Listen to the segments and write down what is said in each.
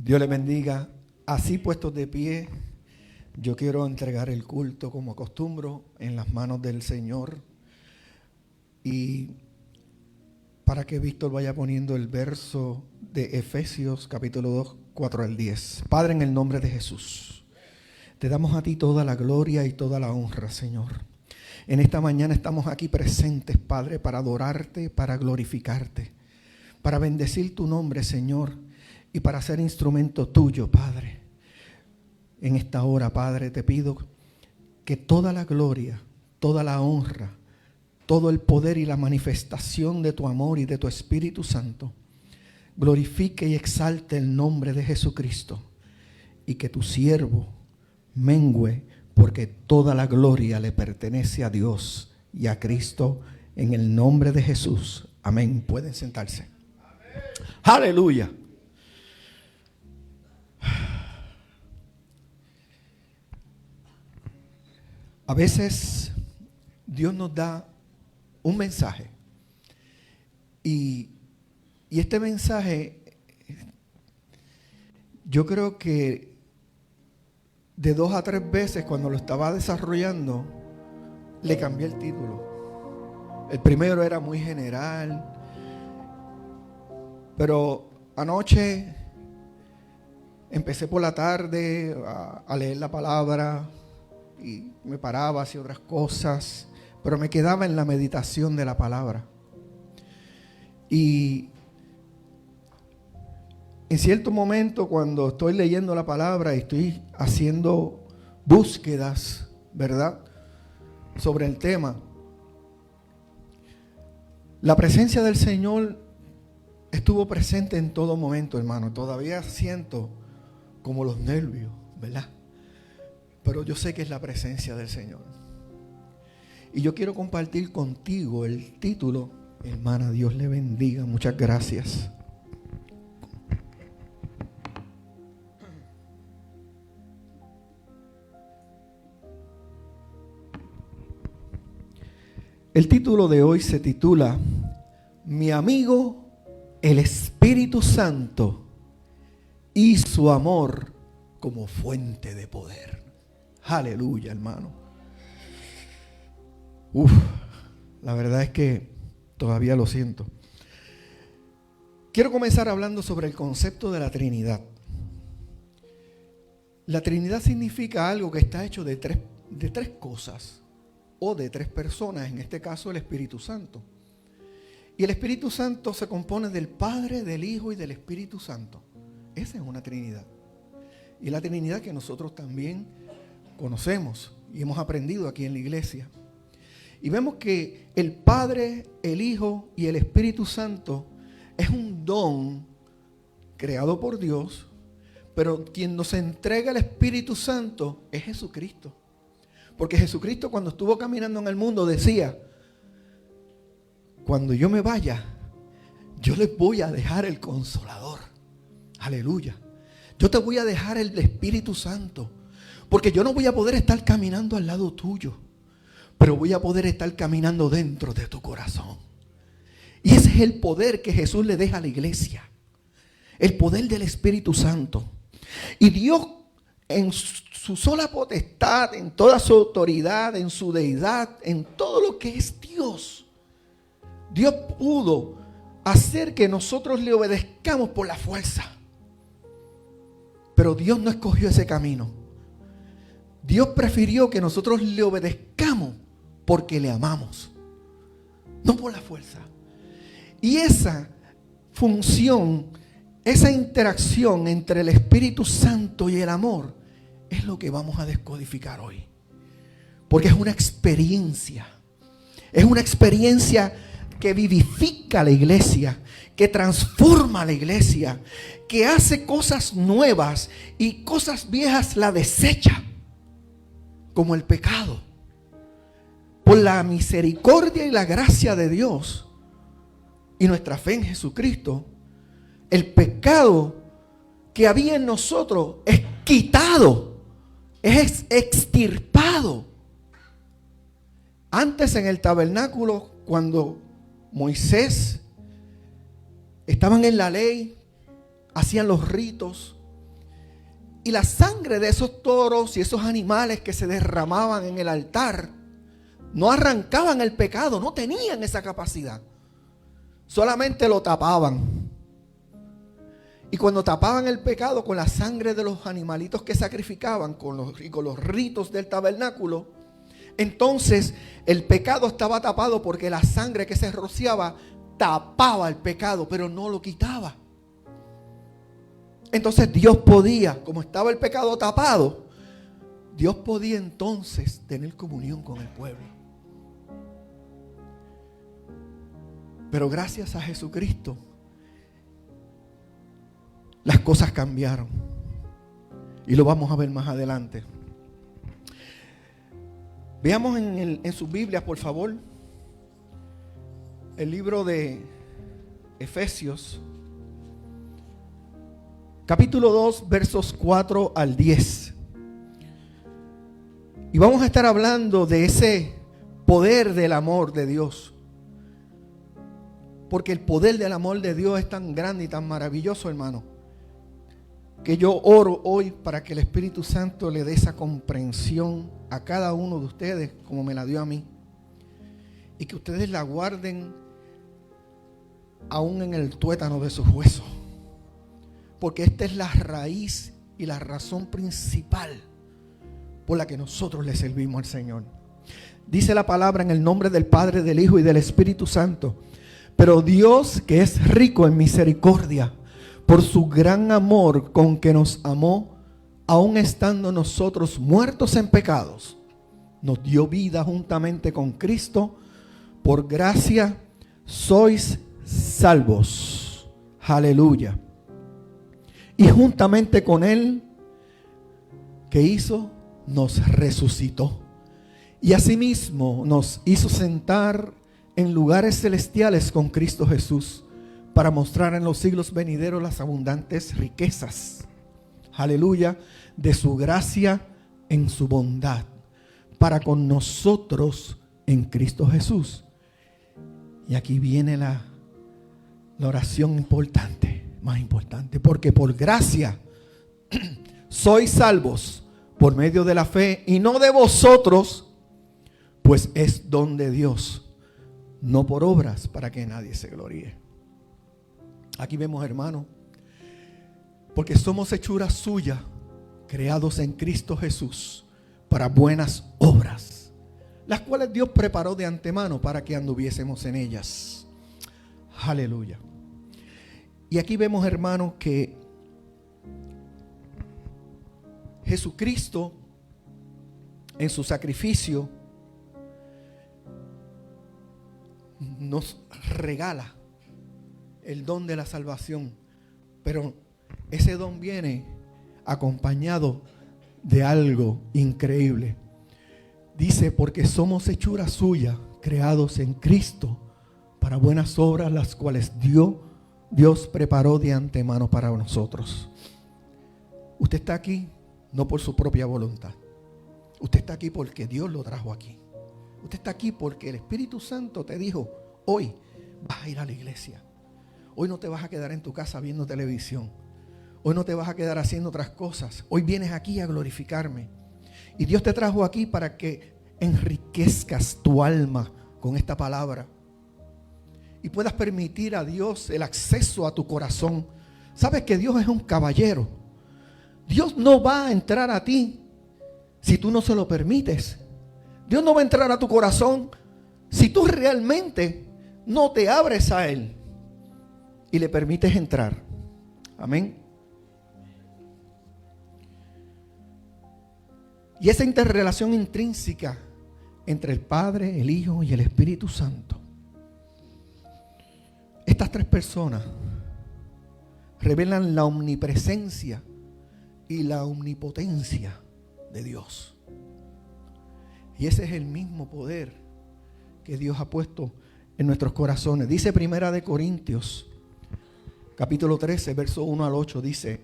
Dios le bendiga. Así puestos de pie, yo quiero entregar el culto como acostumbro en las manos del Señor. Y para que Víctor vaya poniendo el verso de Efesios capítulo 2, 4 al 10. Padre, en el nombre de Jesús, te damos a ti toda la gloria y toda la honra, Señor. En esta mañana estamos aquí presentes, Padre, para adorarte, para glorificarte, para bendecir tu nombre, Señor, y para ser instrumento tuyo, Padre. En esta hora, Padre, te pido que toda la gloria, toda la honra, todo el poder y la manifestación de tu amor y de tu Espíritu Santo glorifique y exalte el nombre de Jesucristo, y que tu siervo mengüe, porque toda la gloria le pertenece a Dios y a Cristo, en el nombre de Jesús. Amén. Pueden sentarse. Amén. Aleluya. A veces Dios nos da un mensaje y este mensaje, yo creo que de 2 a 3 veces cuando lo estaba desarrollando le cambié el título. El primero era muy general, pero anoche empecé por la tarde a leer la palabra y me paraba, hacía otras cosas, pero me quedaba en la meditación de la palabra. Y en cierto momento, cuando estoy leyendo la palabra y estoy haciendo búsquedas, ¿verdad?, sobre el tema, la presencia del Señor estuvo presente en todo momento, hermano. Todavía siento como los nervios, ¿verdad? Pero yo sé que es la presencia del Señor. Y yo quiero compartir contigo el título. Hermana, Dios le bendiga. Muchas gracias. El título de hoy se titula Mi amigo, el Espíritu Santo y su amor como fuente de poder. Aleluya, hermano. La verdad es que todavía lo siento. Quiero comenzar hablando sobre el concepto de la Trinidad. La Trinidad significa algo que está hecho de tres cosas, o de 3 personas, en este caso el Espíritu Santo. Y el Espíritu Santo se compone del Padre, del Hijo y del Espíritu Santo. Esa es una Trinidad. Y la Trinidad que nosotros también conocemos y hemos aprendido aquí en la iglesia. Y vemos que el Padre, el Hijo y el Espíritu Santo es un don creado por Dios, pero quien nos entrega el Espíritu Santo es Jesucristo. Porque Jesucristo, cuando estuvo caminando en el mundo, decía: cuando yo me vaya, yo les voy a dejar el Consolador. Aleluya. Yo te voy a dejar el Espíritu Santo, porque yo no voy a poder estar caminando al lado tuyo, pero voy a poder estar caminando dentro de tu corazón. Y ese es el poder que Jesús le deja a la iglesia, el poder del Espíritu Santo. Y Dios, en su sola potestad, en toda su autoridad, en su deidad, en todo lo que es Dios, Dios pudo hacer que nosotros le obedezcamos por la fuerza. Pero Dios no escogió ese camino. Dios prefirió que nosotros le obedezcamos porque le amamos, no por la fuerza. Y esa función, esa interacción entre el Espíritu Santo y el amor es lo que vamos a descodificar hoy. Porque es una experiencia. Es una experiencia que vivifica a la iglesia, que transforma a la iglesia, que hace cosas nuevas y cosas viejas la desecha, como el pecado. Por la misericordia y la gracia de Dios y nuestra fe en Jesucristo, el pecado que había en nosotros es quitado, es extirpado. Antes en el tabernáculo, cuando Moisés estaban en la ley, hacían los ritos, Y la sangre de esos toros y esos animales que se derramaban en el altar no arrancaban el pecado, no tenían esa capacidad. Solamente lo tapaban. Y cuando tapaban el pecado con la sangre de los animalitos que sacrificaban con los ritos del tabernáculo, entonces el pecado estaba tapado porque la sangre que se rociaba tapaba el pecado, pero no lo quitaba. Entonces Dios podía, como estaba el pecado tapado, Dios podía entonces tener comunión con el pueblo. Pero gracias a Jesucristo, las cosas cambiaron. Y lo vamos a ver más adelante. Veamos en sus Biblias, por favor, el libro de Efesios, capítulo 2, versos 4 al 10. Y vamos a estar hablando de ese poder del amor de Dios. Porque el poder del amor de Dios es tan grande y tan maravilloso, hermano, que yo oro hoy para que el Espíritu Santo le dé esa comprensión a cada uno de ustedes como me la dio a mí. Y que ustedes la guarden aún en el tuétano de sus huesos. Porque esta es la raíz y la razón principal por la que nosotros le servimos al Señor. Dice la palabra en el nombre del Padre, del Hijo y del Espíritu Santo. Pero Dios, que es rico en misericordia, por su gran amor con que nos amó, aun estando nosotros muertos en pecados, nos dio vida juntamente con Cristo. Por gracia sois salvos. Aleluya. Y juntamente con Él, ¿qué hizo? Nos resucitó. Y asimismo nos hizo sentar en lugares celestiales con Cristo Jesús, para mostrar en los siglos venideros las abundantes riquezas, aleluya, de su gracia en su bondad, para con nosotros en Cristo Jesús. Y aquí viene la oración importante, más importante, porque por gracia sois salvos por medio de la fe, y no de vosotros, pues es don de Dios, no por obras, para que nadie se gloríe. Aquí vemos, hermano, porque somos hechura suya, creados en Cristo Jesús para buenas obras, las cuales Dios preparó de antemano para que anduviésemos en ellas. Aleluya. Y aquí vemos, hermano, que Jesucristo en su sacrificio nos regala el don de la salvación, pero ese don viene acompañado de algo increíble. Dice, porque somos hechura suya, creados en Cristo para buenas obras, las cuales Dios preparó de antemano para nosotros. Usted está aquí no por su propia voluntad. Usted está aquí porque Dios lo trajo aquí. Usted está aquí porque el Espíritu Santo te dijo, hoy vas a ir a la iglesia. Hoy no te vas a quedar en tu casa viendo televisión. Hoy no te vas a quedar haciendo otras cosas. Hoy vienes aquí a glorificarme. Y Dios te trajo aquí para que enriquezcas tu alma con esta palabra. Y puedas permitir a Dios el acceso a tu corazón. Sabes que Dios es un caballero. Dios no va a entrar a ti si tú no se lo permites. Dios no va a entrar a tu corazón si tú realmente no te abres a Él y le permites entrar. Amén. Y esa interrelación intrínseca entre el Padre, el Hijo y el Espíritu Santo, estas tres personas revelan la omnipresencia y la omnipotencia de Dios. Y ese es el mismo poder que Dios ha puesto en nuestros corazones. Dice Primera de Corintios, capítulo 13, verso 1 al 8, dice: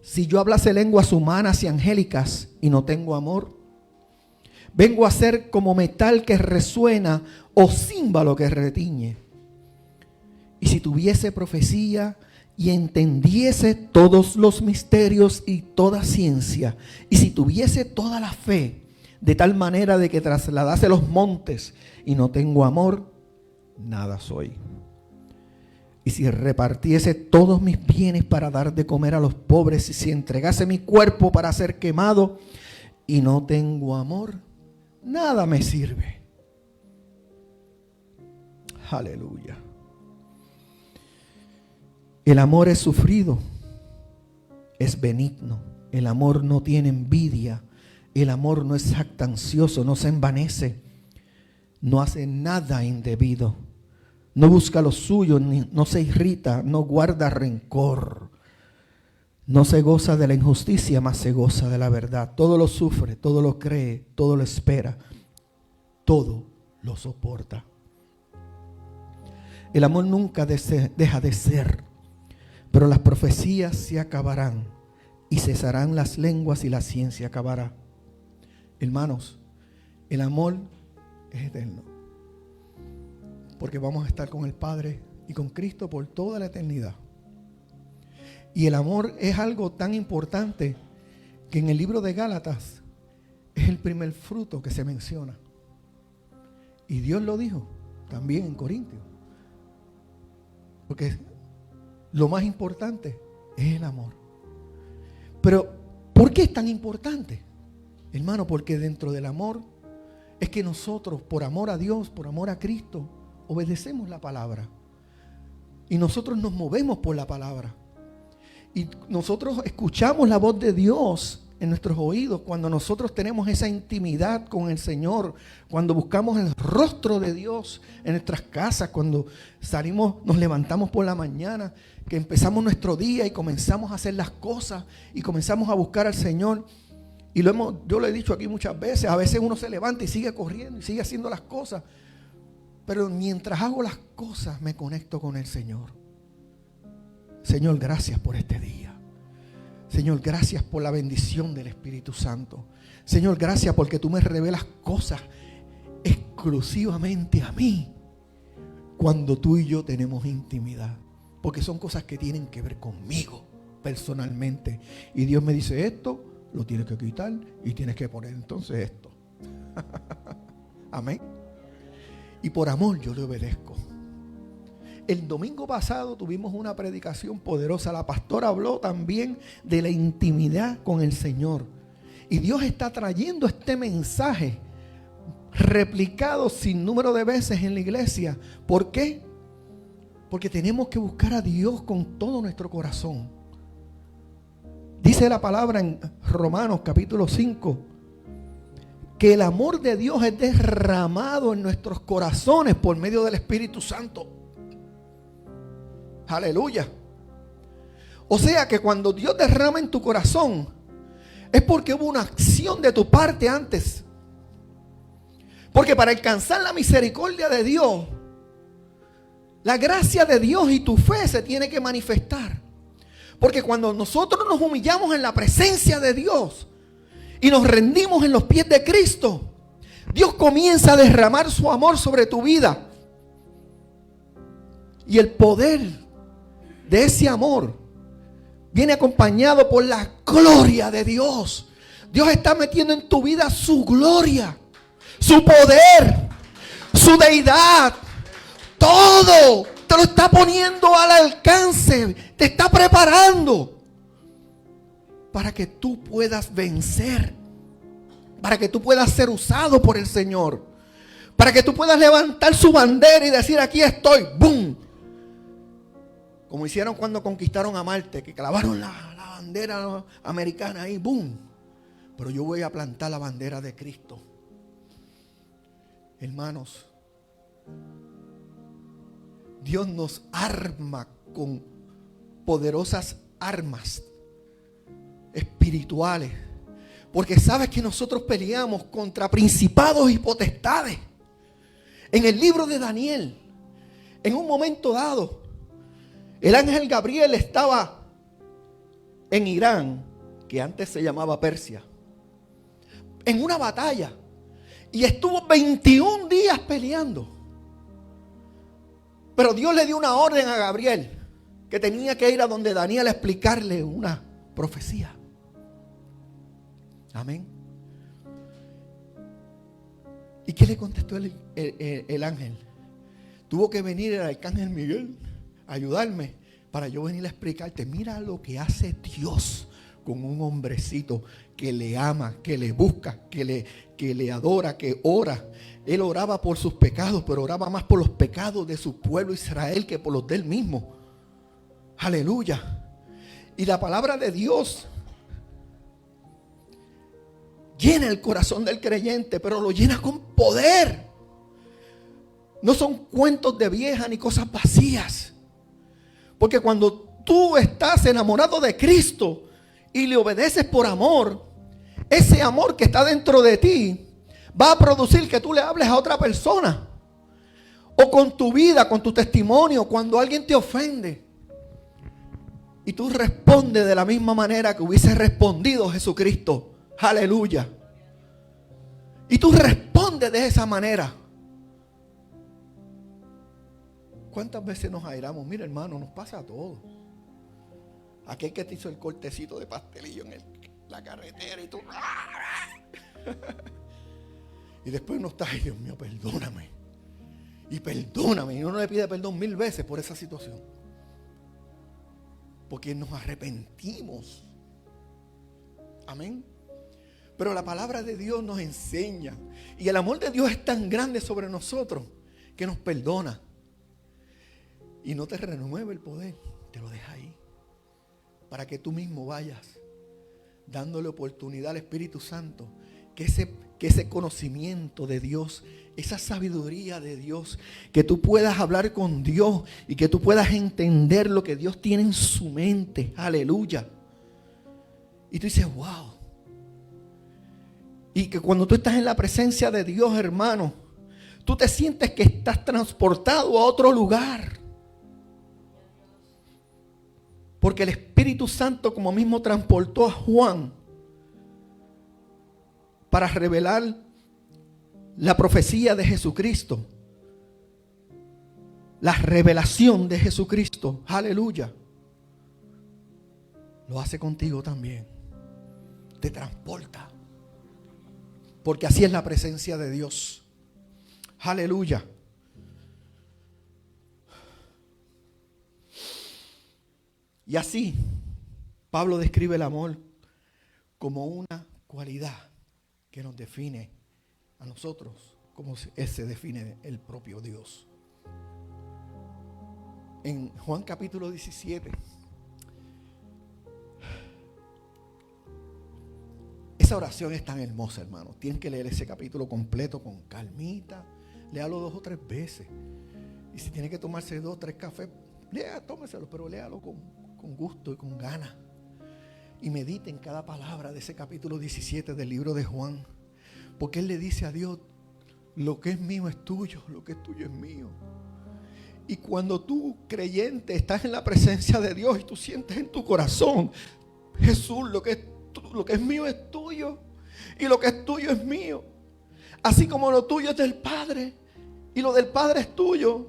si yo hablase lenguas humanas y angélicas y no tengo amor, vengo a ser como metal que resuena o címbalo que retiñe. Y si tuviese profecía y entendiese todos los misterios y toda ciencia, y si tuviese toda la fe, de tal manera de que trasladase los montes, y no tengo amor, nada soy. Y si repartiese todos mis bienes para dar de comer a los pobres, y si entregase mi cuerpo para ser quemado, y no tengo amor, nada me sirve. Aleluya. El amor es sufrido, es benigno. El amor no tiene envidia. El amor no es jactancioso, no se envanece, no hace nada indebido, no busca lo suyo, no se irrita, no guarda rencor, no se goza de la injusticia, mas se goza de la verdad. Todo lo sufre, todo lo cree, todo lo espera, todo lo soporta. El amor nunca deja de ser, pero las profecías se acabarán y cesarán las lenguas y la ciencia acabará. Hermanos, el amor es eterno, porque vamos a estar con el Padre y con Cristo por toda la eternidad. Y el amor es algo tan importante que en el libro de Gálatas es el primer fruto que se menciona. Y Dios lo dijo también en Corintios, porque lo más importante es el amor. Pero ¿por qué es tan importante? Hermano, porque dentro del amor es que nosotros, por amor a Dios, por amor a Cristo, obedecemos la palabra. Y nosotros nos movemos por la palabra. Y nosotros escuchamos la voz de Dios en nuestros oídos cuando nosotros tenemos esa intimidad con el Señor, cuando buscamos el rostro de Dios en nuestras casas, cuando salimos, nos levantamos por la mañana, que empezamos nuestro día y comenzamos a hacer las cosas y comenzamos a buscar al Señor. Y yo lo he dicho aquí muchas veces, a veces uno se levanta y sigue corriendo y sigue haciendo las cosas. Pero mientras hago las cosas me conecto con el Señor. Señor, gracias por este día. Señor, gracias por la bendición del Espíritu Santo. Señor, gracias porque tú me revelas cosas exclusivamente a mí cuando tú y yo tenemos intimidad. Porque son cosas que tienen que ver conmigo personalmente. Y Dios me dice esto. Lo tienes que quitar y tienes que poner entonces esto. Amén. Y por amor yo le obedezco. El domingo pasado tuvimos una predicación poderosa. La pastora habló también de la intimidad con el Señor. Y Dios está trayendo este mensaje replicado sin número de veces en la iglesia. ¿Por qué? Porque tenemos que buscar a Dios con todo nuestro corazón. Dice la palabra en Romanos capítulo 5 que el amor de Dios es derramado en nuestros corazones por medio del Espíritu Santo. Aleluya. O sea que cuando Dios derrama en tu corazón es porque hubo una acción de tu parte antes. Porque para alcanzar la misericordia de Dios, la gracia de Dios y tu fe se tiene que manifestar. Porque cuando nosotros nos humillamos en la presencia de Dios y nos rendimos en los pies de Cristo, Dios comienza a derramar su amor sobre tu vida. Y el poder de ese amor viene acompañado por la gloria de Dios. Dios está metiendo en tu vida su gloria, su poder, su deidad, todo. Te lo está poniendo al alcance. Te está preparando para que tú puedas vencer. Para que tú puedas ser usado por el Señor. Para que tú puedas levantar su bandera y decir: aquí estoy. ¡Bum! Como hicieron cuando conquistaron a Marte, que clavaron la bandera americana ahí. ¡Bum! Pero yo voy a plantar la bandera de Cristo. Hermanos, Dios nos arma con poderosas armas espirituales. Porque sabes que nosotros peleamos contra principados y potestades. En el libro de Daniel, en un momento dado, el ángel Gabriel estaba en Irán, que antes se llamaba Persia, en una batalla. Y estuvo 21 días peleando. Pero Dios le dio una orden a Gabriel, que tenía que ir a donde Daniel a explicarle una profecía. Amén. ¿Y qué le contestó el ángel? Tuvo que venir el arcángel Miguel a ayudarme para yo venir a explicarte. Mira lo que hace Dios con un hombrecito que le ama, que le busca, que le adora, que ora. Él oraba por sus pecados, pero oraba más por los pecados de su pueblo Israel que por los de él mismo. Aleluya. Y la palabra de Dios llena el corazón del creyente, pero lo llena con poder. No son cuentos de vieja ni cosas vacías. Porque cuando tú estás enamorado de Cristo y le obedeces por amor, ese amor que está dentro de ti va a producir que tú le hables a otra persona. O con tu vida, con tu testimonio, cuando alguien te ofende. Y tú respondes de la misma manera que hubiese respondido Jesucristo. Aleluya. Y tú respondes de esa manera. ¿Cuántas veces nos airamos? Mira, hermano, nos pasa a todos. Aquel que te hizo el cortecito de pastelillo en la carretera y tú. Y después uno está, ay Dios mío, perdóname. Y perdóname. Y uno le pide perdón 1000 veces por esa situación. Porque nos arrepentimos. Amén. Pero la palabra de Dios nos enseña. Y el amor de Dios es tan grande sobre nosotros que nos perdona. Y no te renueva el poder. Te lo deja ahí. Para que tú mismo vayas dándole oportunidad al Espíritu Santo. Que ese conocimiento de Dios, esa sabiduría de Dios, que tú puedas hablar con Dios y que tú puedas entender lo que Dios tiene en su mente. Aleluya. Y tú dices, wow. Y que cuando tú estás en la presencia de Dios, hermano, tú te sientes que estás transportado a otro lugar. Porque el Espíritu Santo, como mismo transportó a Juan para revelar la profecía de Jesucristo, la revelación de Jesucristo, aleluya, lo hace contigo también. Te transporta. Porque así es la presencia de Dios. Aleluya. Y así, Pablo describe el amor como una cualidad que nos define a nosotros, como se define el propio Dios. En Juan capítulo 17, esa oración es tan hermosa, hermano. Tienen que leer ese capítulo completo con calmita. Léalo 2 o 3 veces. Y si tiene que tomarse 2 o 3 cafés, tómeselo, pero léalo con gusto y con ganas. Y medite en cada palabra de ese capítulo 17 del libro de Juan. Porque él le dice a Dios, lo que es mío es tuyo, lo que es tuyo es mío. Y cuando tú, creyente, estás en la presencia de Dios y tú sientes en tu corazón, Jesús, lo que es mío es tuyo y lo que es tuyo es mío. Así como lo tuyo es del Padre y lo del Padre es tuyo.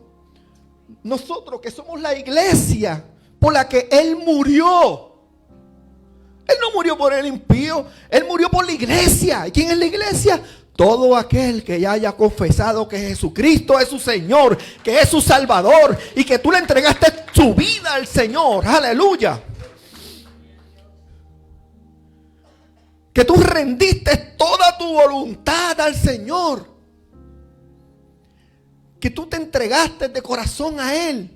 Nosotros que somos la iglesia por la que Él murió. Él no murió por el impío, Él murió por la iglesia. ¿Y quién es la iglesia? Todo aquel que ya haya confesado que Jesucristo es su Señor, que es su Salvador y que tú le entregaste tu vida al Señor. Aleluya. Que tú rendiste toda tu voluntad al Señor. Que tú te entregaste de corazón a Él.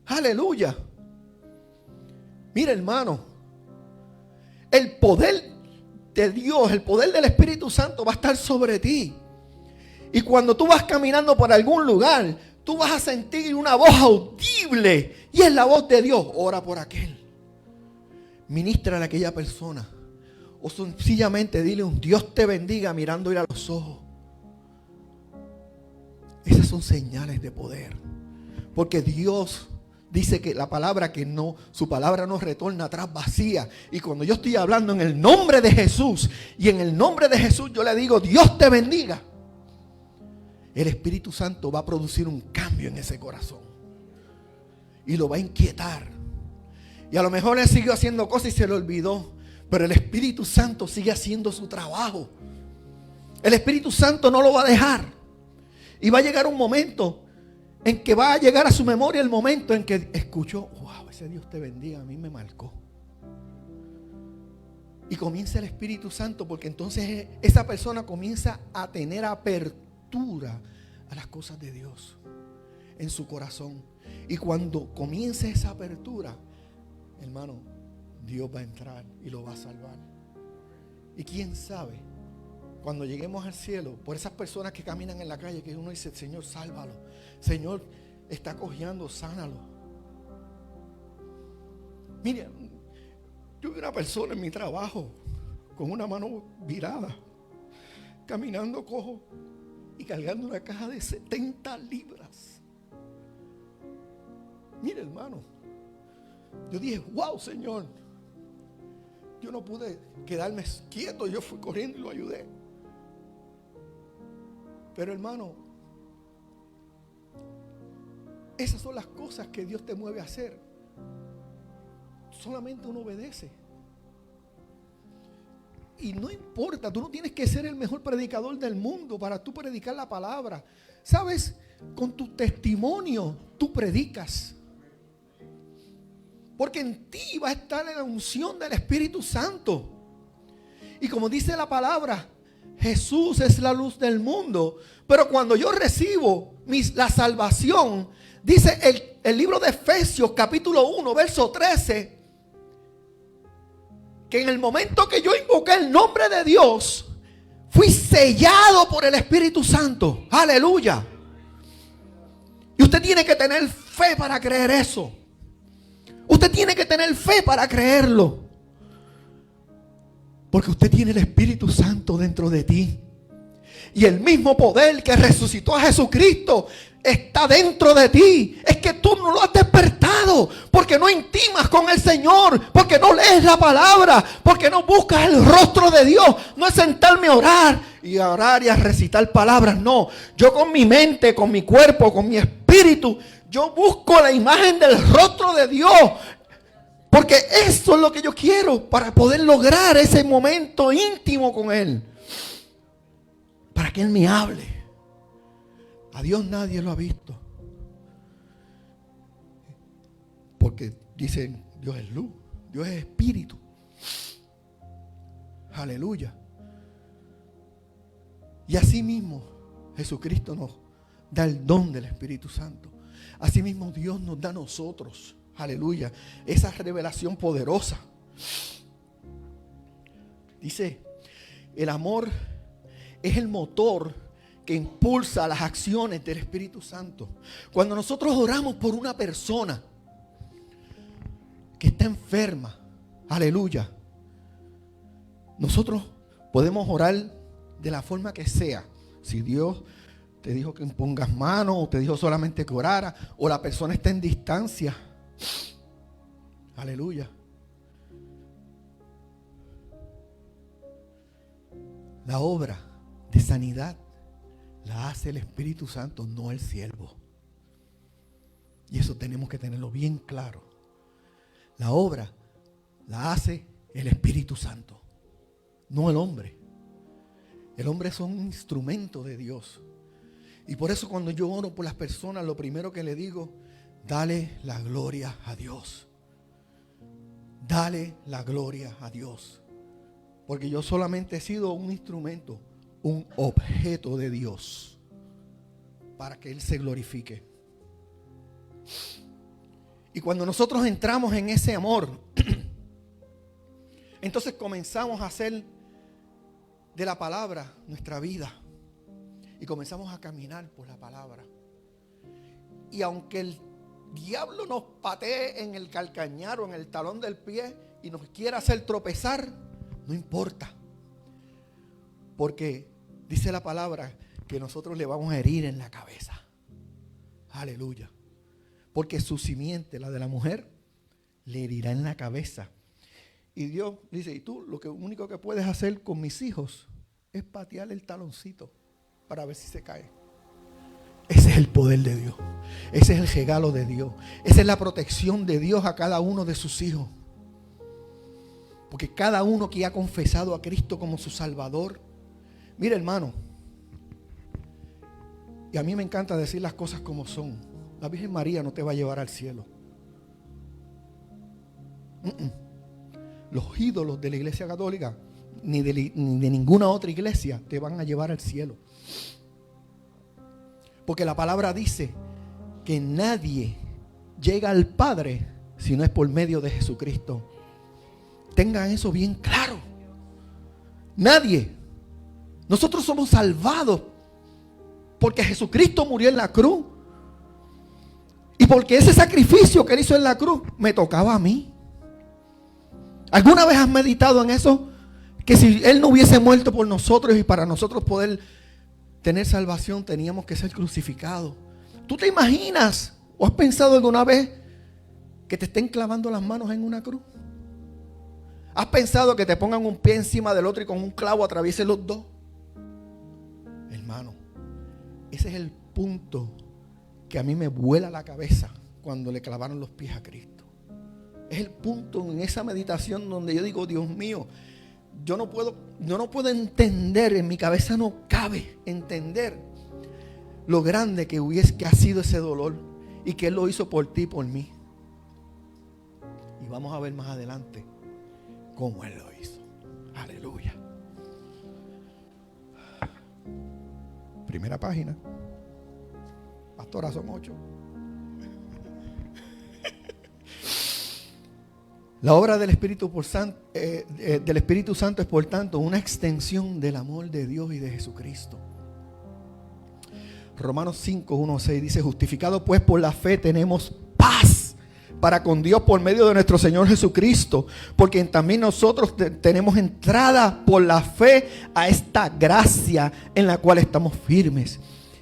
Aleluya. Mira, hermano, el poder de Dios, el poder del Espíritu Santo va a estar sobre ti. Y cuando tú vas caminando por algún lugar, tú vas a sentir una voz audible. Y es la voz de Dios. Ora por aquel. Ministra a aquella persona. O sencillamente dile un Dios te bendiga mirándole a los ojos. Esas son señales de poder. Porque Dios dice que la palabra que no, su palabra no retorna atrás vacía. Y cuando yo estoy hablando en el nombre de Jesús, y en el nombre de Jesús yo le digo Dios te bendiga, el Espíritu Santo va a producir un cambio en ese corazón. y lo va a inquietar. Y a lo mejor él siguió haciendo cosas y se le olvidó. Pero el Espíritu Santo sigue haciendo su trabajo. El Espíritu Santo no lo va a dejar. Y va a llegar un momento en que va a llegar a su memoria el momento en que escuchó: wow, ese Dios te bendiga, a mí me marcó. Y comienza el Espíritu Santo, porque entonces esa persona comienza a tener apertura a las cosas de Dios en su corazón. Y cuando comience esa apertura, hermano, Dios va a entrar y lo va a salvar. Y quién sabe, cuando lleguemos al cielo, por esas personas que caminan en la calle, que uno dice: Señor, sálvalo. Señor, está cojeando, sánalo. Mire, yo vi una persona en mi trabajo con una mano virada, caminando cojo y cargando una caja de 70 libras. Mire, hermano, yo dije: wow, Señor. Yo no pude quedarme quieto, yo fui corriendo y lo ayudé. Pero, hermano, esas son las cosas que Dios te mueve a hacer. Solamente uno obedece. Y no importa, tú no tienes que ser el mejor predicador del mundo para tú predicar la palabra. ¿Sabes? Con tu testimonio tú predicas. Porque en ti va a estar la unción del Espíritu Santo. Y como dice la palabra, Jesús es la luz del mundo. Pero cuando yo recibo la salvación, dice el libro de Efesios capítulo 1, verso 13, que en el momento que yo invoqué el nombre de Dios, fui sellado por el Espíritu Santo. Aleluya. Y usted tiene que tener fe para creer eso. Usted tiene que tener fe para creerlo. Porque usted tiene el Espíritu Santo dentro de ti. Y el mismo poder que resucitó a Jesucristo está dentro de ti. Es que tú no lo has despertado. Porque no intimas con el Señor. Porque no lees la palabra. Porque no buscas el rostro de Dios. No es sentarme a orar y a recitar palabras. No. Yo con mi mente, con mi cuerpo, con mi espíritu, yo busco la imagen del rostro de Dios. Porque eso es lo que yo quiero para poder lograr ese momento íntimo con Él. Para que Él me hable. A Dios nadie lo ha visto. Porque dicen: Dios es luz, Dios es espíritu. Aleluya. Y así mismo Jesucristo nos da el don del Espíritu Santo. Así mismo Dios nos da a nosotros, aleluya, esa revelación poderosa. Dice: el amor es el motor que impulsa las acciones del Espíritu Santo. Cuando nosotros oramos por una persona que está enferma, aleluya, nosotros podemos orar de la forma que sea. Si Dios te dijo que pongas manos, o te dijo solamente que orara, o la persona está en distancia, aleluya. La obra de sanidad la hace el Espíritu Santo, no el siervo. Y eso tenemos que tenerlo bien claro. La obra la hace el Espíritu Santo, no el hombre. El hombre es un instrumento de Dios. Y por eso cuando yo oro por las personas, lo primero que le digo: dale la gloria a Dios. Dale la gloria a Dios. Porque yo solamente he sido un instrumento, un objeto de Dios, para que Él se glorifique. Y cuando nosotros entramos en ese amor, entonces comenzamos a hacer de la palabra nuestra vida. Y comenzamos a caminar por la palabra. Y aunque el diablo nos patee en el calcañar o en el talón del pie y nos quiera hacer tropezar, no importa. Porque dice la palabra que nosotros le vamos a herir en la cabeza. Aleluya. Porque su simiente, la de la mujer, le herirá en la cabeza. Y Dios dice: y tú lo único que puedes hacer con mis hijos es patear el taloncito para ver si se cae. Ese es es el poder de Dios. Ese es el regalo de Dios. Esa es la protección de Dios a cada uno de sus hijos. Porque cada uno que ha confesado a Cristo como su Salvador. Mira, hermano. Y a mí me encanta decir las cosas como son. La Virgen María no te va a llevar al cielo. Los ídolos de la Iglesia Católica ni de ninguna otra iglesia te van a llevar al cielo. Porque la palabra dice que nadie llega al Padre si no es por medio de Jesucristo. Tengan eso bien claro. Nadie. Nosotros somos salvados porque Jesucristo murió en la cruz. Y porque ese sacrificio que Él hizo en la cruz me tocaba a mí. ¿Alguna vez has meditado en eso? Que si Él no hubiese muerto por nosotros y para nosotros poder tener salvación teníamos que ser crucificados. ¿Tú te imaginas o has pensado alguna vez que te estén clavando las manos en una cruz? ¿Has pensado que te pongan un pie encima del otro y con un clavo atraviesen los dos? Hermano, ese es el punto que a mí me vuela la cabeza cuando le clavaron los pies a Cristo. Es el punto en esa meditación donde yo digo, Dios mío, yo no puedo entender, en mi cabeza no cabe entender lo grande que ha sido ese dolor y que Él lo hizo por ti y por mí. Y vamos a ver más adelante cómo Él lo hizo. Aleluya. Primera página. Pastora, son 8. La obra del Espíritu Santo es, por tanto, una extensión del amor de Dios y de Jesucristo. Romanos 5, 1, 6 dice: justificados pues por la fe tenemos paz para con Dios por medio de nuestro Señor Jesucristo, porque también nosotros tenemos entrada por la fe a esta gracia en la cual estamos firmes.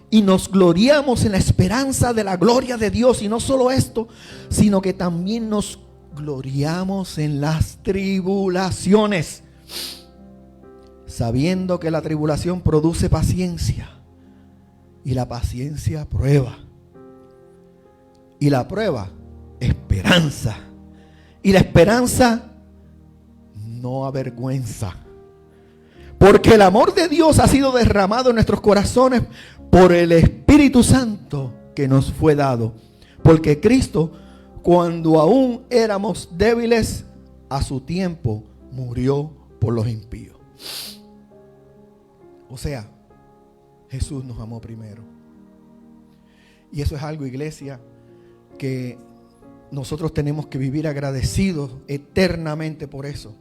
Y nos gloriamos en la esperanza de la gloria de Dios. Y no solo esto, sino que también nos gloriamos en las tribulaciones, sabiendo que la tribulación produce paciencia, y la paciencia prueba, y la prueba esperanza, y la esperanza no avergüenza, porque el amor de Dios ha sido derramado en nuestros corazones por el Espíritu Santo que nos fue dado. Porque Cristo, cuando aún éramos débiles, a su tiempo murió por los impíos. O sea, Jesús nos amó primero. Y eso es algo, iglesia, que nosotros tenemos que vivir agradecidos eternamente por eso.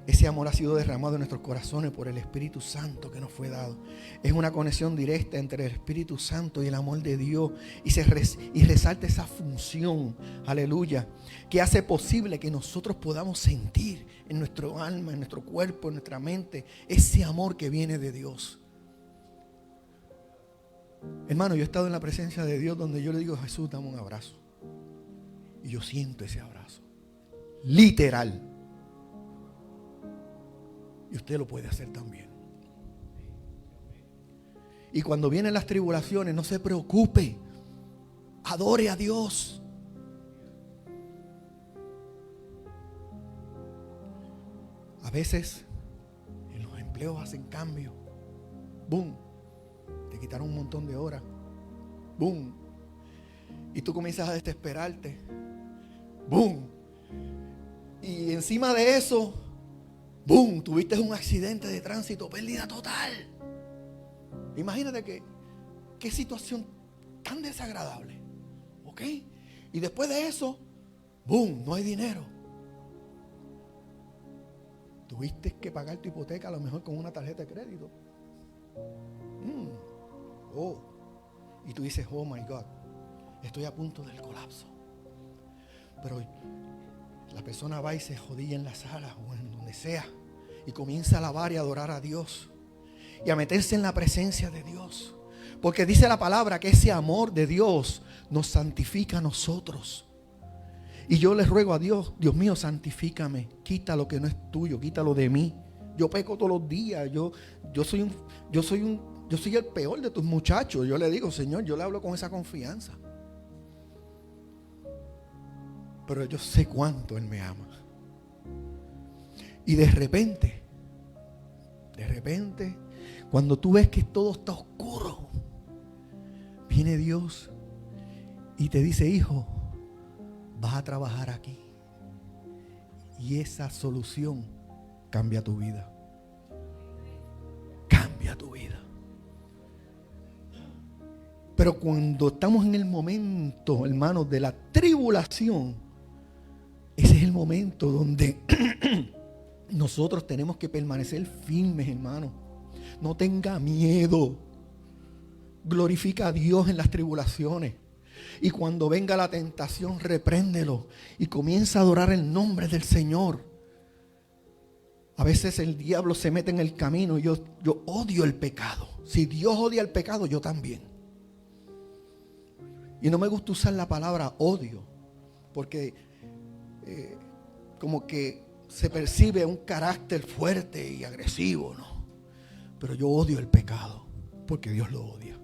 Ese amor ha sido derramado en nuestros corazones por el Espíritu Santo que nos fue dado. Es una conexión directa entre el Espíritu Santo y el amor de Dios. Y resalta esa función, aleluya, que hace posible que nosotros podamos sentir en nuestro alma, en nuestro cuerpo, en nuestra mente, ese amor que viene de Dios. Hermano, yo he estado en la presencia de Dios donde yo le digo: Jesús, dame un abrazo. Y yo siento ese abrazo. Literal. Y usted lo puede hacer también. Y cuando vienen las tribulaciones, no se preocupe. Adore a Dios. A veces en los empleos hacen cambio. Boom. Te quitaron un montón de horas. Boom. Y tú comienzas a desesperarte. Boom. Y encima de eso, boom, tuviste un accidente de tránsito, pérdida total. Imagínate qué situación tan desagradable. ¿Ok? Y después de eso, boom, no hay dinero. Tuviste que pagar tu hipoteca a lo mejor con una tarjeta de crédito. Oh. Y tú dices: oh my God, estoy a punto del colapso. Pero la persona va y se jodilla en la sala o en donde sea y comienza a alabar y adorar a Dios y a meterse en la presencia de Dios, porque dice la palabra que ese amor de Dios nos santifica a nosotros. Y yo le ruego a Dios: Dios mío, santifícame, quita lo que no es tuyo, quítalo de mí. Yo peco todos los días, yo soy Yo soy el peor de tus muchachos. Yo le digo, Señor, yo le hablo con esa confianza. Pero yo sé cuánto Él me ama. Y de repente, cuando tú ves que todo está oscuro, viene Dios y te dice, hijo, vas a trabajar aquí. Y esa solución cambia tu vida. Cambia tu vida. Pero cuando estamos en el momento, hermanos, de la tribulación, ese es el momento donde nosotros tenemos que permanecer firmes, hermanos. No tenga miedo. Glorifica a Dios en las tribulaciones. Y cuando venga la tentación, repréndelo y comienza a adorar el nombre del Señor. A veces el diablo se mete en el camino. Yo odio el pecado. Si Dios odia el pecado, yo también. Y no me gusta usar la palabra odio, porque como que se percibe un carácter fuerte y agresivo, ¿no? Pero yo odio el pecado, porque Dios lo odia.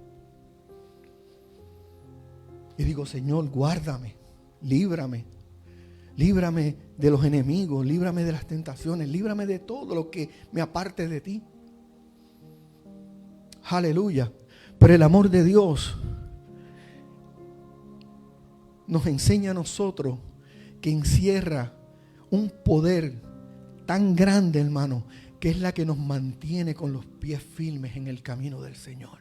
Y digo, Señor, guárdame, líbrame de los enemigos, líbrame de las tentaciones, líbrame de todo lo que me aparte de ti. Aleluya. Pero el amor de Dios nos enseña a nosotros que encierra un poder tan grande, hermano, que es la que nos mantiene con los pies firmes en el camino del Señor.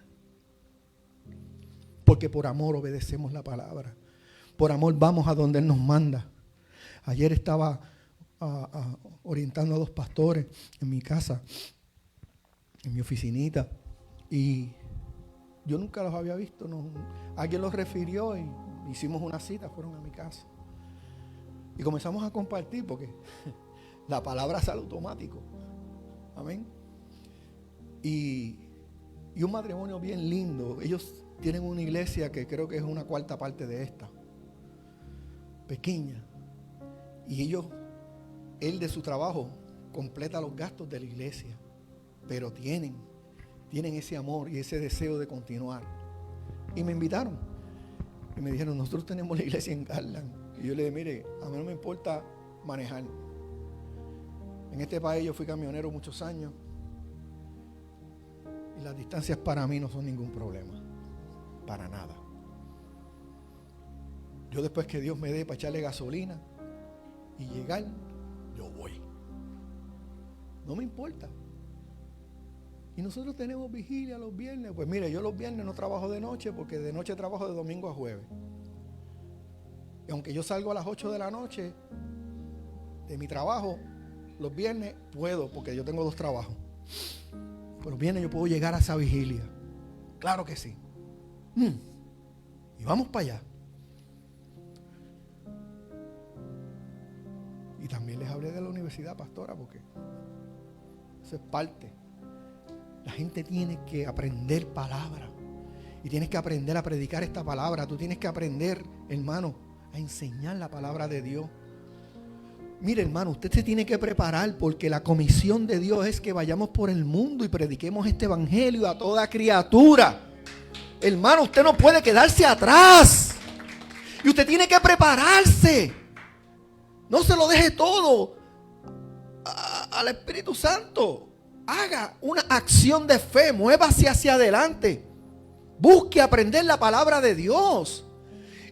Porque por amor obedecemos la palabra. Por amor vamos a donde Él nos manda. Ayer estaba orientando a 2 pastores en mi casa, en mi oficinita, y yo nunca los había visto. No. Alguien los refirió y hicimos una cita, fueron a mi casa. Y comenzamos a compartir porque la palabra sale automático. Amén. Y un matrimonio bien lindo. Ellos tienen una iglesia que creo que es una 1/4 parte de esta. Pequeña. Y él de su trabajo completa los gastos de la iglesia. Pero tienen ese amor y ese deseo de continuar. Y me invitaron. Y me dijeron, nosotros tenemos la iglesia en Garland. Y yo le dije, mire, a mí no me importa manejar. En este país yo fui camionero muchos años. Y las distancias para mí no son ningún problema. Para nada. Yo después que Dios me dé para echarle gasolina y llegar, yo voy. No me importa. Y nosotros tenemos vigilia los viernes. Pues mire, yo los viernes no trabajo de noche porque de noche trabajo de domingo a jueves. Y aunque yo salgo a las 8 de la noche de mi trabajo, los viernes puedo porque yo tengo 2 trabajos. Pero los viernes yo puedo llegar a esa vigilia. Claro que sí. Y vamos para allá. Y también les hablé de la universidad, pastora, porque eso es parte. La gente tiene que aprender palabra. Y tienes que aprender a predicar esta palabra. Tú tienes que aprender, hermano, a enseñar la palabra de Dios. Mire, hermano, usted se tiene que preparar porque la comisión de Dios es que vayamos por el mundo y prediquemos este evangelio a toda criatura. Hermano, usted no puede quedarse atrás. Y usted tiene que prepararse. No se lo deje todo al Espíritu Santo. Haga una acción de fe, muévase hacia adelante. Busque aprender la palabra de Dios.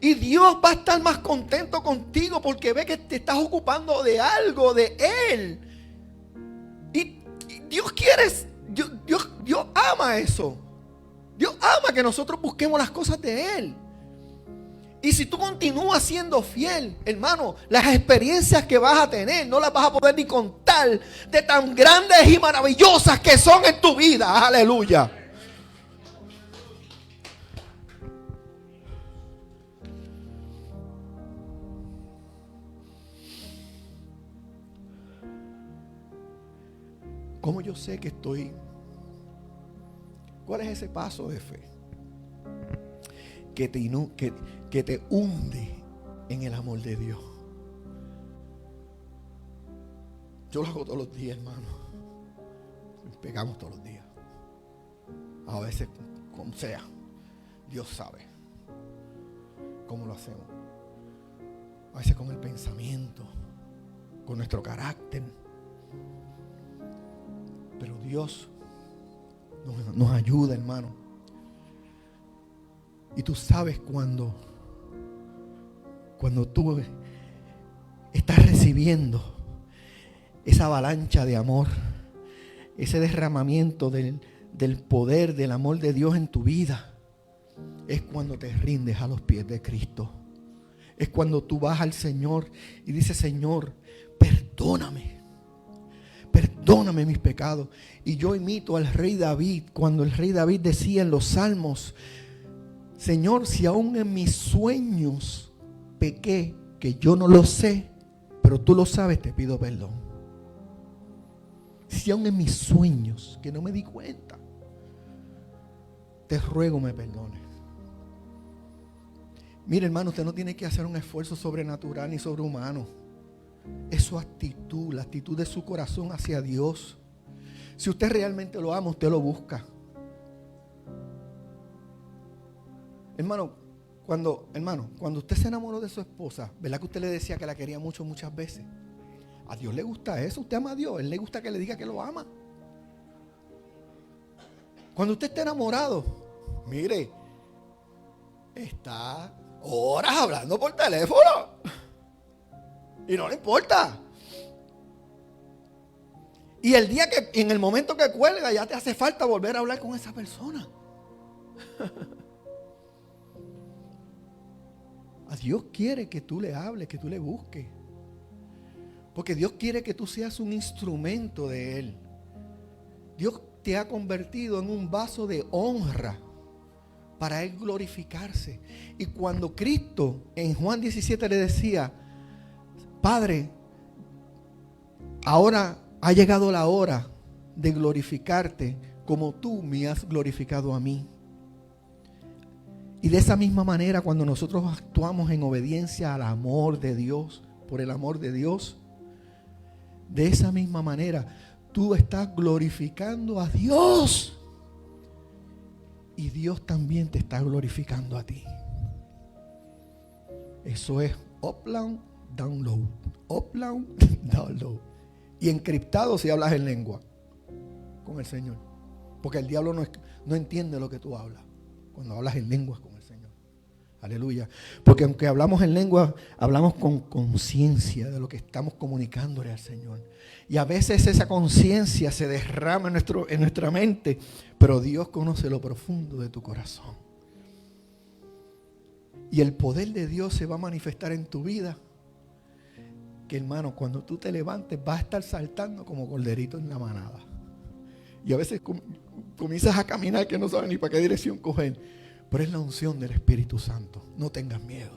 Y Dios va a estar más contento contigo porque ve que te estás ocupando de algo, de Él. Y Dios quiere, Dios ama eso. Dios ama que nosotros busquemos las cosas de Él. Y si tú continúas siendo fiel, hermano, las experiencias que vas a tener no las vas a poder ni contar de tan grandes y maravillosas que son en tu vida. Aleluya. ¿Cómo yo sé que estoy? ¿Cuál es ese paso de fe? Que te hunde en el amor de Dios. Yo lo hago todos los días, hermano. Pegamos todos los días. A veces, como sea, Dios sabe cómo lo hacemos. A veces con el pensamiento, con nuestro carácter. Pero Dios nos ayuda, hermano. Y tú sabes cuando tú estás recibiendo esa avalancha de amor, ese derramamiento del poder, del amor de Dios en tu vida, es cuando te rindes a los pies de Cristo. Es cuando tú vas al Señor y dices: Señor, perdóname mis pecados. Y yo imito al rey David, cuando el rey David decía en los Salmos: Señor, si aún en mis sueños pequé, que yo no lo sé, pero tú lo sabes, te pido perdón. Si aún en mis sueños, que no me di cuenta, te ruego me perdones. Mire, hermano, usted no tiene que hacer un esfuerzo sobrenatural ni sobrehumano. Es su actitud, la actitud de su corazón hacia Dios. Si usted realmente lo ama, usted lo busca. Hermano, cuando usted se enamoró de su esposa, ¿verdad que usted le decía que la quería mucho muchas veces? A Dios le gusta eso. Usted ama a Dios. Él le gusta que le diga que lo ama. Cuando usted está enamorado, mire, está horas hablando por teléfono y no le importa. Y en el momento que cuelga, ya te hace falta volver a hablar con esa persona. A Dios quiere que tú le hables, que tú le busques. Porque Dios quiere que tú seas un instrumento de Él. Dios te ha convertido en un vaso de honra para Él glorificarse. Y cuando Cristo en Juan 17 le decía: Padre, ahora ha llegado la hora de glorificarte como tú me has glorificado a mí. Y de esa misma manera, cuando nosotros actuamos en obediencia al amor de Dios, por el amor de Dios, de esa misma manera tú estás glorificando a Dios. Y Dios también te está glorificando a ti. Eso es upload, download. Upload, download. Y encriptado si hablas en lengua con el Señor. Porque el diablo no entiende lo que tú hablas cuando hablas en lenguas con el Señor. Aleluya. Porque aunque hablamos en lengua, hablamos con conciencia de lo que estamos comunicándole al Señor. Y a veces esa conciencia se derrama en nuestra mente, pero Dios conoce lo profundo de tu corazón. Y el poder de Dios se va a manifestar en tu vida. Que, hermano, cuando tú te levantes vas a estar saltando como corderito en la manada. Y a veces comienzas a caminar que no sabes ni para qué dirección coger. Pero es la unción del Espíritu Santo. No tengas miedo.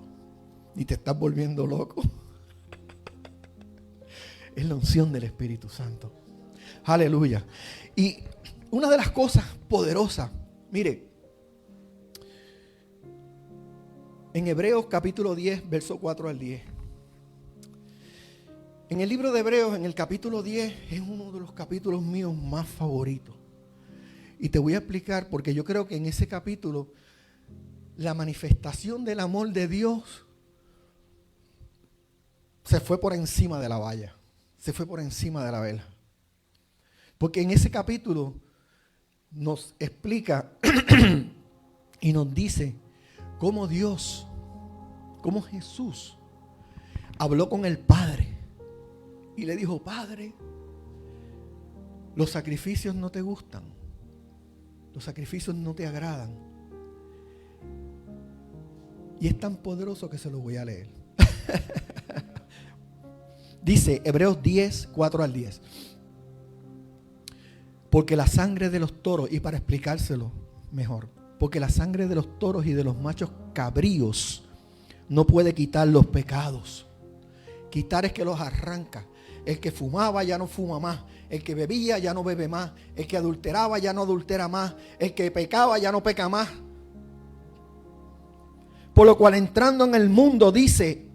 Ni te estás volviendo loco. Es la unción del Espíritu Santo. Aleluya. Y una de las cosas poderosas, mire, en Hebreos capítulo 10, verso 4 al 10. En el libro de Hebreos, en el capítulo 10, es uno de los capítulos míos más favoritos. Y te voy a explicar, porque yo creo que en ese capítulo la manifestación del amor de Dios se fue por encima de la valla, se fue por encima de la vela. Porque en ese capítulo nos explica y nos dice cómo Dios, cómo Jesús habló con el Padre y le dijo: Padre, los sacrificios no te gustan, los sacrificios no te agradan. Y es tan poderoso que se lo voy a leer. Dice Hebreos 10, 4 al 10. Porque la sangre de los toros, y para explicárselo mejor, porque la sangre de los toros y de los machos cabríos no puede quitar los pecados. Quitar es que los arranca. El que fumaba ya no fuma más. El que bebía ya no bebe más. El que adulteraba ya no adultera más. El que pecaba ya no peca más. Por lo cual, entrando en el mundo, dice: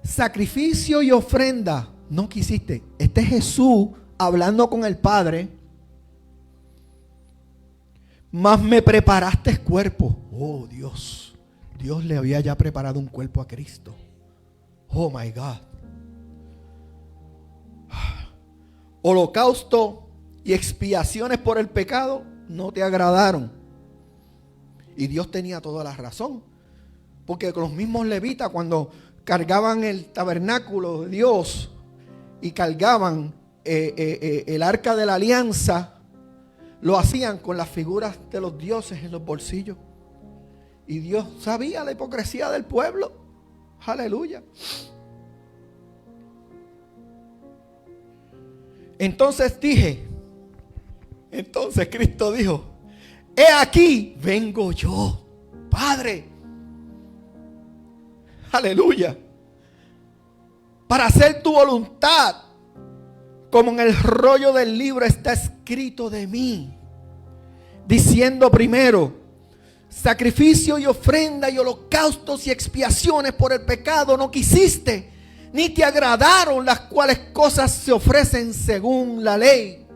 sacrificio y ofrenda no quisiste. Este es Jesús hablando con el Padre. mas me preparaste cuerpo. Oh Dios, Dios le había ya preparado un cuerpo a Cristo. Oh my God. Holocausto y expiaciones por el pecado no te agradaron. Y Dios tenía toda la razón. Porque los mismos levitas, cuando cargaban el tabernáculo de Dios y cargaban el arca de la alianza, lo hacían con las figuras de los dioses en los bolsillos. Y Dios sabía la hipocresía del pueblo. Aleluya. Entonces Cristo dijo: he aquí vengo yo, Padre. Aleluya. Para hacer tu voluntad, como en el rollo del libro está escrito de mí, diciendo primero: sacrificio y ofrenda y holocaustos y expiaciones por el pecado no quisiste, ni te agradaron, las cuales cosas se ofrecen según la ley.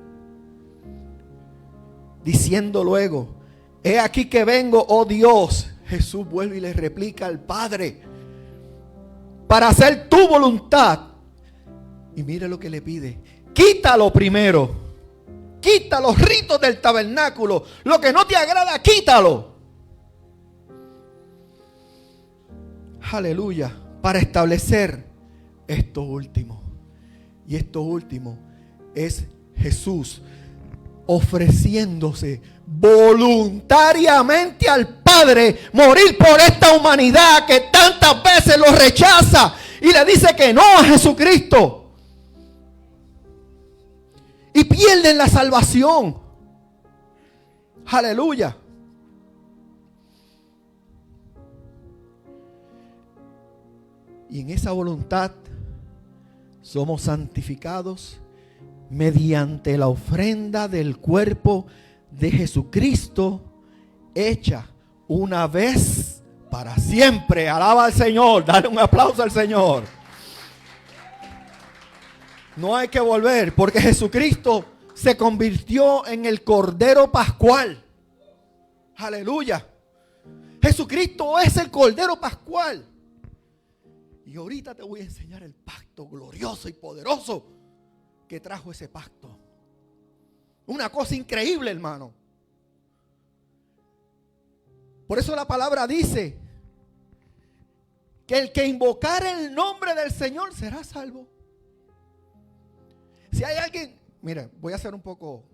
Diciendo luego: he aquí que vengo, oh Dios. Jesús vuelve y le replica al Padre: para hacer tu voluntad. Y mire lo que le pide: quítalo primero. Quita los ritos del tabernáculo. Lo que no te agrada, quítalo. Aleluya. Para establecer esto último. Y esto último es Jesús ofreciéndose voluntariamente al Padre, morir por esta humanidad que tantas veces lo rechaza y le dice que no a Jesucristo, y pierden la salvación. Aleluya. Y en esa voluntad somos santificados mediante la ofrenda del cuerpo de Jesucristo, hecha una vez para siempre. Alaba al Señor, dale un aplauso al Señor. No hay que volver, porque Jesucristo se convirtió en el Cordero Pascual. Aleluya. Jesucristo es el Cordero Pascual. Y ahorita te voy a enseñar el pacto glorioso y poderoso que trajo ese pacto. Una cosa increíble, hermano. Por eso la palabra dice que el que invocare el nombre del Señor será salvo. Si hay alguien, mira, voy a ser un poco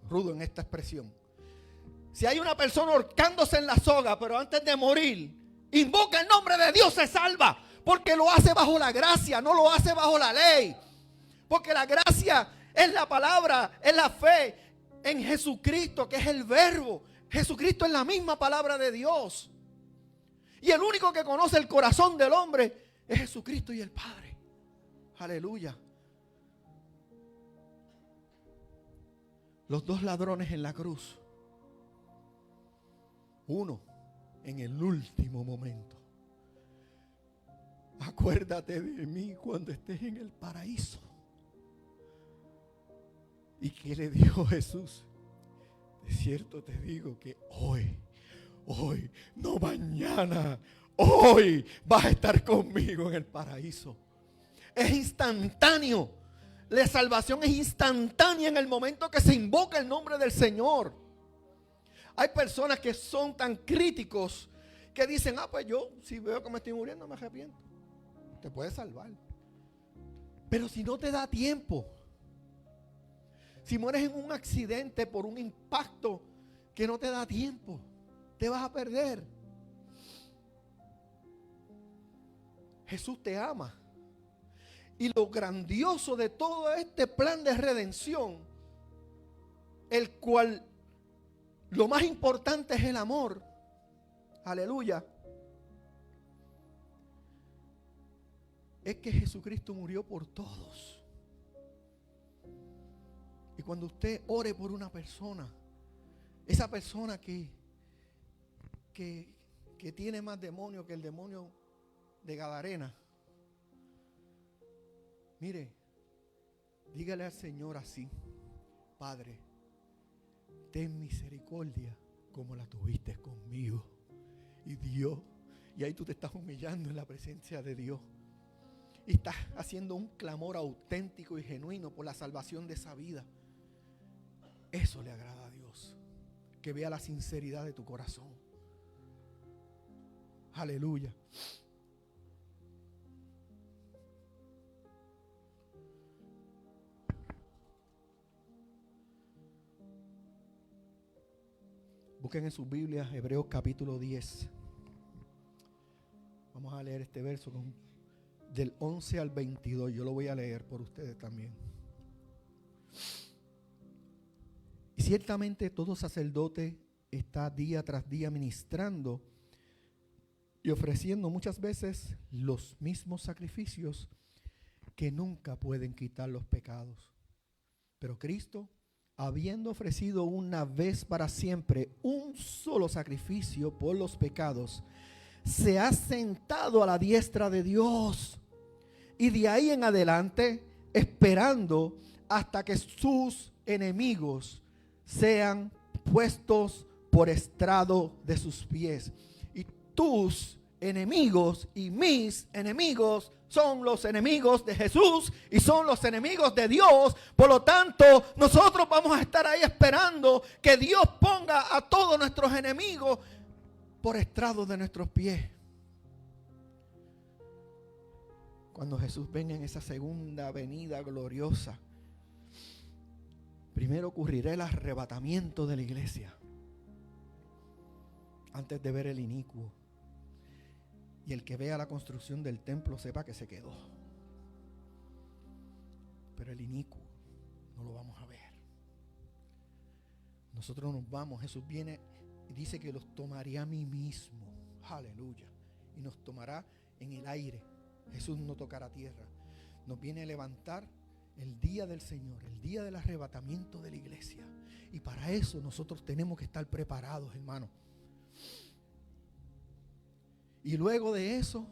rudo en esta expresión. Si hay una persona ahorcándose en la soga, pero antes de morir invoca el nombre de Dios, se salva. Porque lo hace bajo la gracia, no lo hace bajo la ley. Porque la gracia es la palabra, es la fe en Jesucristo, que es el verbo. Jesucristo es la misma palabra de Dios. Y el único que conoce el corazón del hombre es Jesucristo y el Padre. Aleluya. Los dos ladrones en la cruz. Uno en el último momento: acuérdate de mí cuando estés en el paraíso. ¿Y qué le dijo Jesús? De cierto te digo que hoy, no mañana, hoy vas a estar conmigo en el paraíso. Es instantáneo. La salvación es instantánea en el momento que se invoca el nombre del Señor. Hay personas que son tan críticos que dicen: pues yo, si veo que me estoy muriendo, me arrepiento. Te puede salvar. Pero si no te da tiempo, si mueres en un accidente por un impacto que no te da tiempo, te vas a perder. Jesús te ama. Y lo grandioso de todo este plan de redención, el cual lo más importante es el amor. Aleluya. Es que Jesucristo murió por todos. Y cuando usted ore por una persona, esa persona que tiene más demonio que el demonio de Gadarena, mire, dígale al Señor así: Padre, ten misericordia como la tuviste conmigo. Y Dios, y ahí tú te estás humillando en la presencia de Dios. Y estás haciendo un clamor auténtico y genuino por la salvación de esa vida. Eso le agrada a Dios. Que vea la sinceridad de tu corazón. Aleluya. Busquen en sus Biblias Hebreos capítulo 10. Vamos a leer este verso del 11 al 22. Yo lo voy a leer por ustedes también. Y ciertamente todo sacerdote está día tras día ministrando y ofreciendo muchas veces los mismos sacrificios que nunca pueden quitar los pecados. Pero Cristo, habiendo ofrecido una vez para siempre un solo sacrificio por los pecados, se ha sentado a la diestra de Dios, y de ahí en adelante esperando hasta que sus enemigos sean puestos por estrado de sus pies. Y tus enemigos y mis enemigos son los enemigos de Jesús y son los enemigos de Dios. Por lo tanto, nosotros vamos a estar ahí esperando que Dios ponga a todos nuestros enemigos por estrado de nuestros pies. Cuando Jesús venga en esa segunda venida gloriosa, primero ocurrirá el arrebatamiento de la iglesia antes de ver el inicuo. Y el que vea la construcción del templo sepa que se quedó. Pero el inicuo no lo vamos a ver. Nosotros nos vamos. Jesús viene y dice que los tomaría a mí mismo. Aleluya. Y nos tomará en el aire. Jesús no tocará tierra. Nos viene a levantar el día del Señor, el día del arrebatamiento de la iglesia. Y para eso nosotros tenemos que estar preparados, hermanos. Y luego de eso,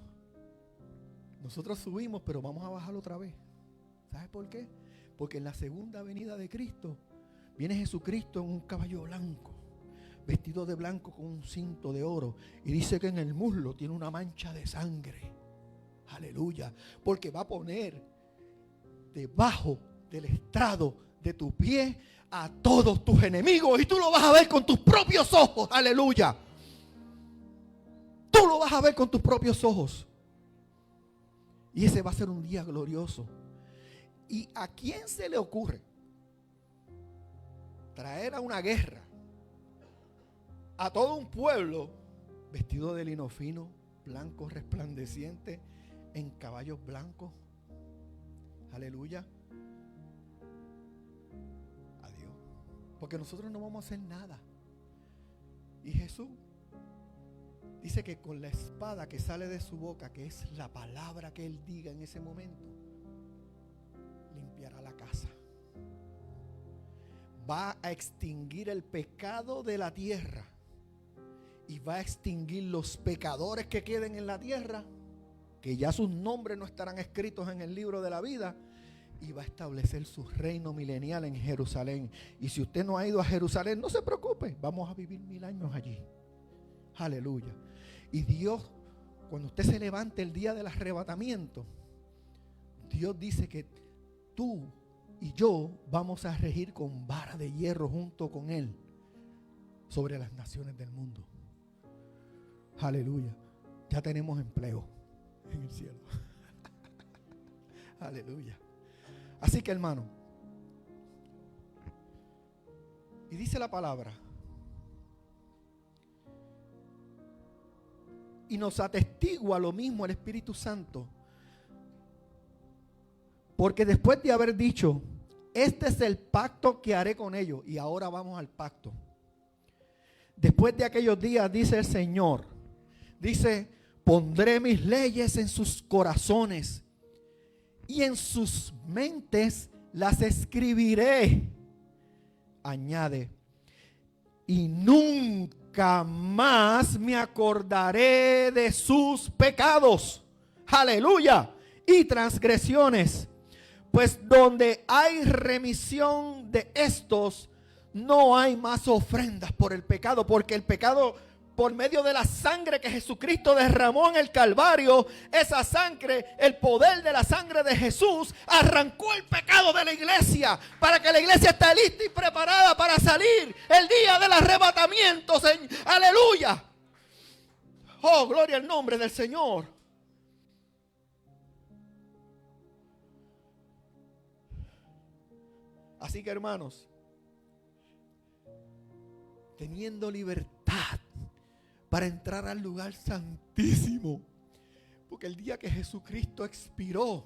nosotros subimos, pero vamos a bajar otra vez. ¿Sabes por qué? Porque en la segunda venida de Cristo, viene Jesucristo en un caballo blanco, vestido de blanco con un cinto de oro. Y dice que en el muslo tiene una mancha de sangre. Aleluya. Porque va a poner debajo del estrado de tu pie a todos tus enemigos. Y tú lo vas a ver con tus propios ojos. Aleluya. Tú lo vas a ver con tus propios ojos. Y ese va a ser un día glorioso. ¿Y a quién se le ocurre traer a una guerra a todo un pueblo vestido de lino fino, blanco resplandeciente, en caballos blancos? Aleluya. Adiós. Porque nosotros no vamos a hacer nada. Y Jesús dice que con la espada que sale de su boca, que es la palabra que Él diga en ese momento, limpiará la casa. Va a extinguir el pecado de la tierra. Y va a extinguir los pecadores que queden en la tierra, que ya sus nombres no estarán escritos en el libro de la vida. Y va a establecer su reino milenial en Jerusalén. Y si usted no ha ido a Jerusalén, no se preocupe, vamos a vivir 1000 años allí. Aleluya. Y Dios, cuando usted se levante el día del arrebatamiento, Dios dice que tú y yo vamos a regir con vara de hierro junto con Él sobre las naciones del mundo. Aleluya. Ya tenemos empleo en el cielo. Aleluya. Así que, hermano, y dice la palabra, y nos atestigua lo mismo el Espíritu Santo, porque después de haber dicho, este es el pacto que haré con ellos, y ahora vamos al pacto. Después de aquellos días, dice el Señor, dice, pondré mis leyes en sus corazones y en sus mentes las escribiré. Añade, y nunca más me acordaré de sus pecados. Aleluya. Y transgresiones. Pues donde hay remisión de estos, No hay más ofrendas por el pecado, porque el pecado, por medio de la sangre que Jesucristo derramó en el Calvario, esa sangre, el poder de la sangre de Jesús, arrancó el pecado de la iglesia, para que la iglesia esté lista y preparada para salir el día del arrebatamiento. Aleluya. Oh, gloria al nombre del Señor. Así que, hermanos, teniendo libertad para entrar al lugar santísimo, porque el día que Jesucristo expiró,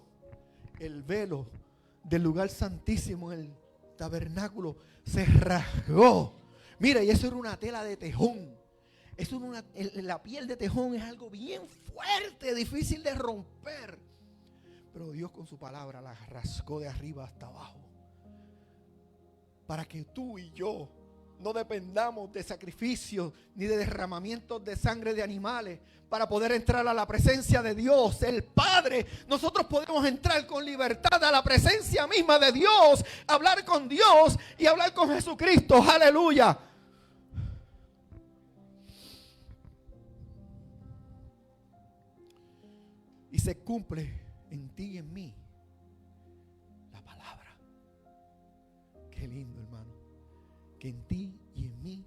el velo del lugar santísimo en el tabernáculo se rasgó. Mira, y eso era una tela de tejón. La piel de tejón es algo bien fuerte, difícil de romper, pero Dios con su palabra la rasgó de arriba hasta abajo, para que tú y yo no dependamos de sacrificios ni de derramamientos de sangre de animales para poder entrar a la presencia de Dios, el Padre. Nosotros podemos entrar con libertad a la presencia misma de Dios, hablar con Dios y hablar con Jesucristo. Aleluya. Y se cumple en ti y en mí la palabra. Qué lindo, hermano, que en ti y en mí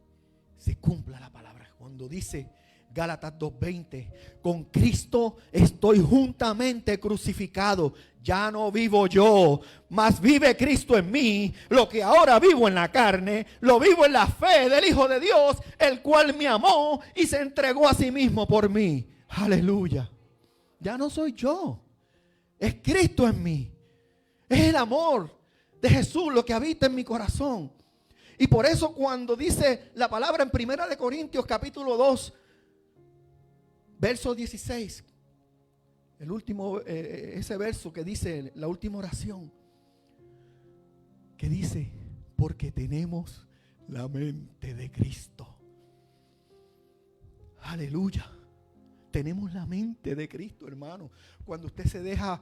se cumpla la palabra. Cuando dice Gálatas 2:20, con Cristo estoy juntamente crucificado. Ya no vivo yo, mas vive Cristo en mí. Lo que ahora vivo en la carne, lo vivo en la fe del Hijo de Dios, el cual me amó y se entregó a sí mismo por mí. Aleluya. Ya no soy yo, es Cristo en mí. Es el amor de Jesús lo que habita en mi corazón. Y por eso cuando dice la palabra en 1 Corintios capítulo 2, verso 16, el último, ese verso que dice la última oración, que dice, porque tenemos la mente de Cristo. Aleluya. Tenemos la mente de Cristo, hermano. Cuando usted se deja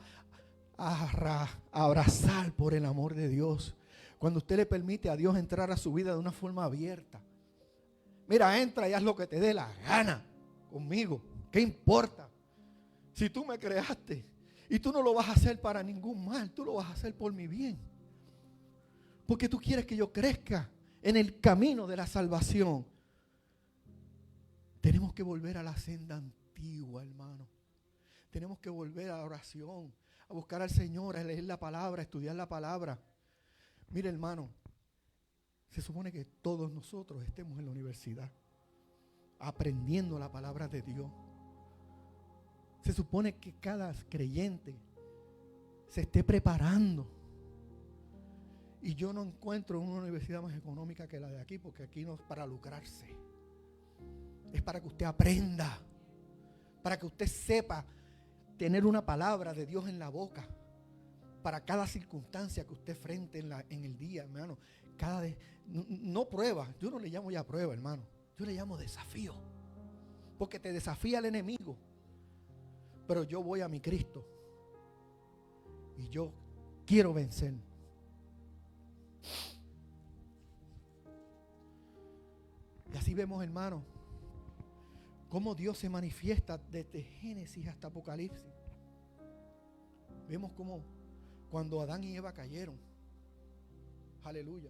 abrazar por el amor de Dios, cuando usted le permite a Dios entrar a su vida de una forma abierta. Mira, entra y haz lo que te dé la gana conmigo. ¿Qué importa? Si tú me creaste y tú no lo vas a hacer para ningún mal, tú lo vas a hacer por mi bien. Porque tú quieres que yo crezca en el camino de la salvación. Tenemos que volver a la senda antigua, hermano. Tenemos que volver a la oración, a buscar al Señor, a leer la palabra, a estudiar la palabra. Mire, hermano, se supone que todos nosotros estemos en la universidad aprendiendo la palabra de Dios. Se supone que cada creyente se esté preparando. Y yo no encuentro una universidad más económica que la de aquí, porque aquí no es para lucrarse. Es para que usted aprenda, para que usted sepa tener una palabra de Dios en la boca, para cada circunstancia que usted enfrente en el día, hermano. No prueba, yo no le llamo ya prueba, hermano, yo le llamo desafío, porque te desafía el enemigo. Pero yo voy a mi Cristo y yo quiero vencer. Y así vemos, hermano, cómo Dios se manifiesta desde Génesis hasta Apocalipsis. Vemos cómo cuando Adán y Eva cayeron, aleluya,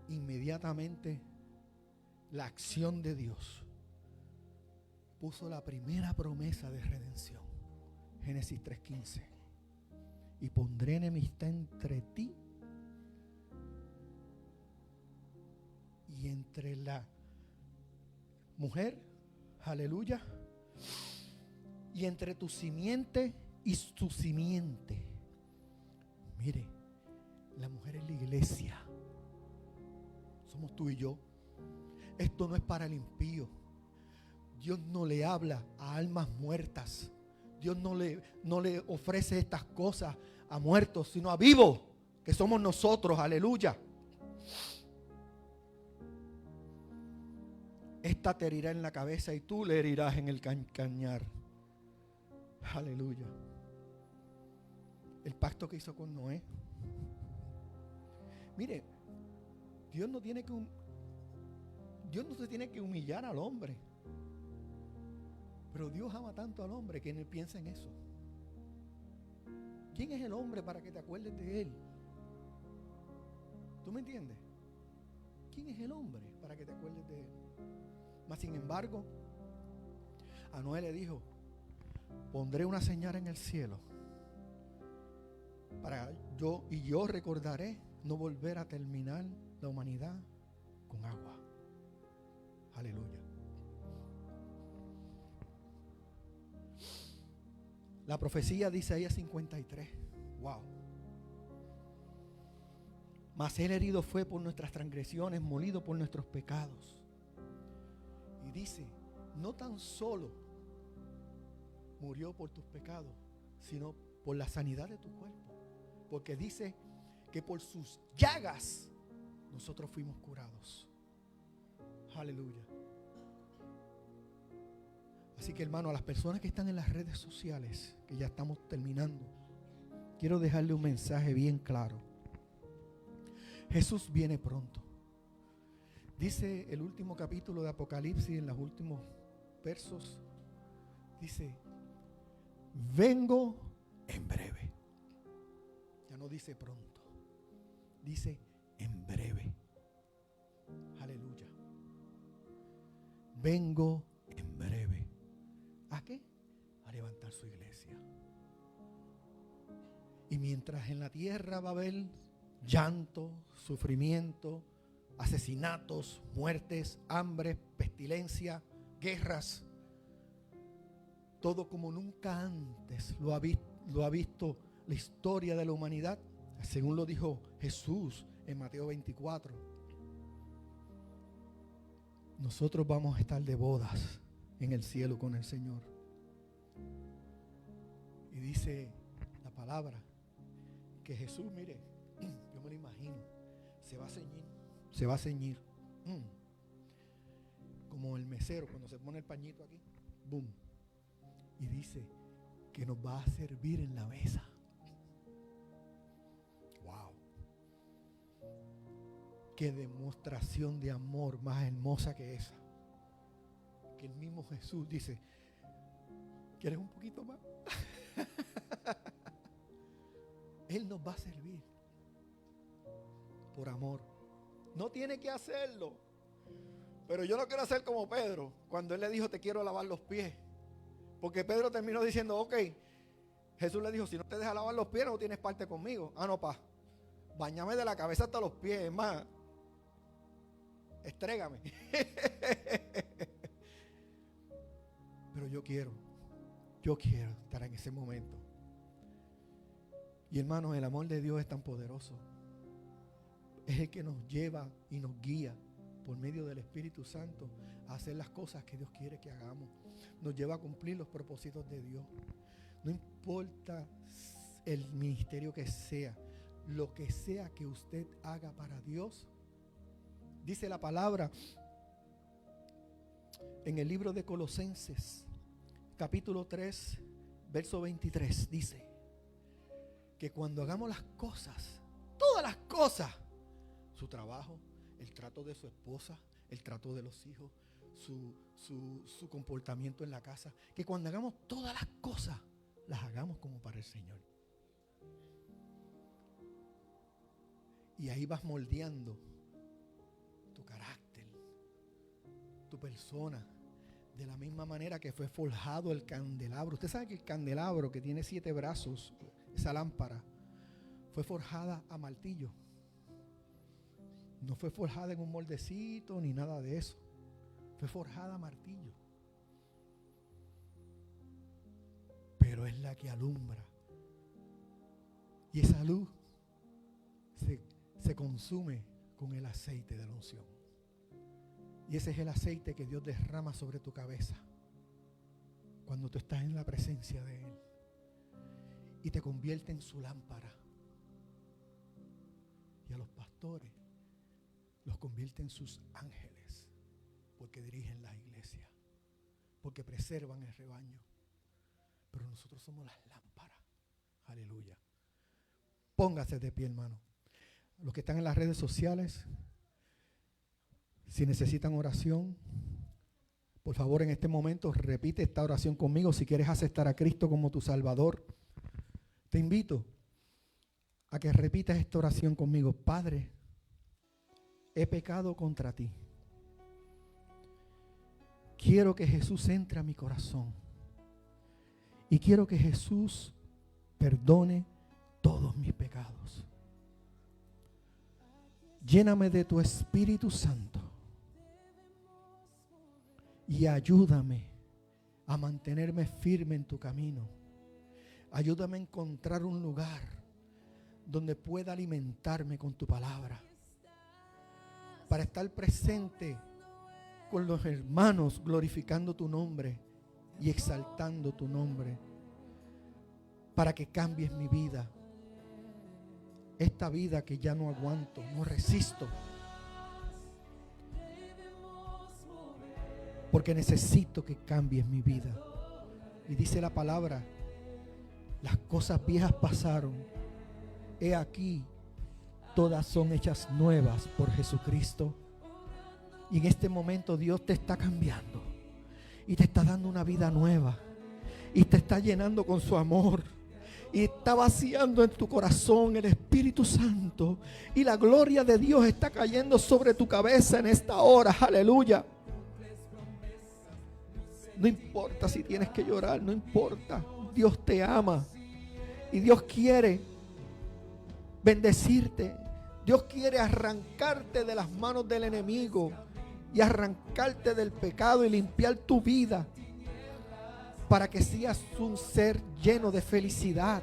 inmediatamente la acción de Dios puso la primera promesa de redención. Génesis 3:15. Y pondré enemistad entre ti y entre la mujer, aleluya, y entre tu simiente y su simiente. Mire, la mujer es la iglesia. Somos tú y yo. Esto no es para el impío. Dios no le habla a almas muertas. Dios no le ofrece estas cosas a muertos, sino a vivos, que somos nosotros, aleluya. Esta te herirá en la cabeza y tú le herirás en el cañar. Aleluya. El pacto que hizo con Noé. Mire, Dios no se tiene que humillar al hombre. Pero Dios ama tanto al hombre que no piensa en eso. ¿Quién es el hombre para que te acuerdes de él? ¿Tú me entiendes? ¿Quién es el hombre para que te acuerdes de él? Mas sin embargo, a Noé le dijo: pondré una señal en el cielo yo recordaré no volver a terminar la humanidad con agua. Aleluya. La profecía de Isaías 53. Wow. Mas él herido fue por nuestras transgresiones, molido por nuestros pecados. Y dice, no tan solo murió por tus pecados, sino por la sanidad de tu cuerpo. Porque dice que por sus llagas nosotros fuimos curados. Aleluya. Así que, hermano, a las personas que están en las redes sociales, que ya estamos terminando, quiero dejarle un mensaje bien claro. Jesús viene pronto. Dice el último capítulo de Apocalipsis, en los últimos versos, dice: vengo en breve. Ya no dice pronto, dice en breve. Aleluya. Vengo en breve. ¿A qué? A levantar su iglesia. Y mientras en la tierra va a haber llanto, sufrimiento, asesinatos, muertes, hambre, pestilencia, guerras, todo como nunca antes lo ha visto la historia de la humanidad, según lo dijo Jesús en Mateo 24. Nosotros vamos a estar de bodas en el cielo con el Señor. Y dice la palabra que Jesús, mire, yo me lo imagino, se va a ceñir, como el mesero cuando se pone el pañito aquí, boom, y dice que nos va a servir en la mesa. Wow. Qué demostración de amor más hermosa que esa. Que el mismo Jesús dice: ¿quieres un poquito más? Él nos va a servir por amor. No tiene que hacerlo. Pero yo no quiero hacer como Pedro, cuando él le dijo: te quiero lavar los pies. Porque Pedro terminó diciendo: ok. Jesús le dijo: si no te dejas lavar los pies, no tienes parte conmigo. Ah, no, báñame de la cabeza hasta los pies. Es más, estrégame. Pero yo quiero estar en ese momento. Y hermanos, el amor de Dios es tan poderoso. Es el que nos lleva y nos guía por medio del Espíritu Santo a hacer las cosas que Dios quiere que hagamos. Nos lleva a cumplir los propósitos de Dios. No importa el ministerio que sea, lo que sea que usted haga para Dios. Dice la palabra en el libro de Colosenses, capítulo 3, verso 23, dice que cuando hagamos las cosas, todas las cosas, su trabajo, el trato de su esposa, el trato de los hijos, su comportamiento en la casa, que cuando hagamos todas las cosas, las hagamos como para el Señor. Y ahí vas moldeando tu carácter, tu persona, de la misma manera que fue forjado el candelabro. Usted sabe que el candelabro, que tiene 7 brazos, esa lámpara, fue forjada a martillo. No fue forjada en un moldecito ni nada de eso. Fue forjada a martillo. Pero es la que alumbra. Y esa luz se consume con el aceite de la unción. Y ese es el aceite que Dios derrama sobre tu cabeza cuando tú estás en la presencia de Él. Y te convierte en su lámpara. Y a los pastores los convierte en sus ángeles, porque dirigen la iglesia, porque preservan el rebaño. Pero nosotros somos las lámparas. Aleluya. Póngase de pie, hermano. Los que están en las redes sociales, si necesitan oración, por favor en este momento repite esta oración conmigo. Si quieres aceptar a Cristo como tu Salvador, te invito a que repitas esta oración conmigo. Padre, he pecado contra ti. Quiero que Jesús entre a mi corazón. Y quiero que Jesús perdone todos mis pecados. Lléname de tu Espíritu Santo. Y ayúdame a mantenerme firme en tu camino. Ayúdame a encontrar un lugar donde pueda alimentarme con tu palabra. Para estar presente con los hermanos, glorificando tu nombre y exaltando tu nombre. Para que cambies mi vida. Esta vida que ya no aguanto, no resisto. Porque necesito que cambies mi vida. Y dice la palabra, las cosas viejas pasaron. He aquí, todas son hechas nuevas por Jesucristo. Y en este momento Dios te está cambiando. Y te está dando una vida nueva. Y te está llenando con su amor. Y está vaciando en tu corazón el Espíritu Santo. Y la gloria de Dios está cayendo sobre tu cabeza en esta hora. Aleluya. No importa si tienes que llorar, no importa. Dios te ama. Y Dios quiere bendecirte. Dios quiere arrancarte de las manos del enemigo. Y arrancarte del pecado y limpiar tu vida. Para que seas un ser lleno de felicidad,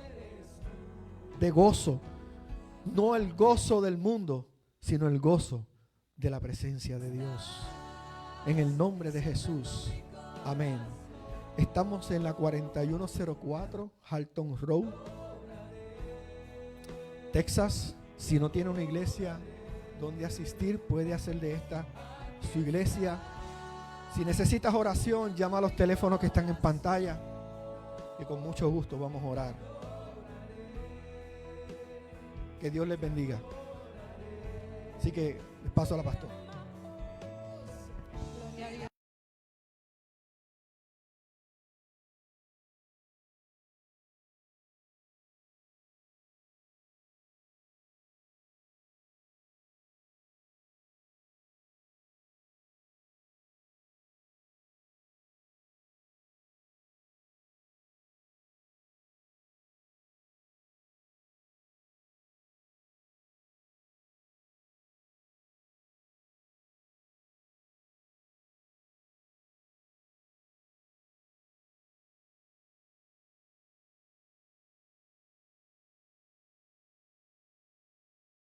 de gozo. No el gozo del mundo, sino el gozo de la presencia de Dios. En el nombre de Jesús. Amén. Estamos en la 4104 Halton Road, Texas. Si no tiene una iglesia donde asistir, puede hacer de esta su iglesia. Si necesitas oración, llama a los teléfonos que están en pantalla y con mucho gusto vamos a orar. Que Dios les bendiga. Así que les paso a la pastora.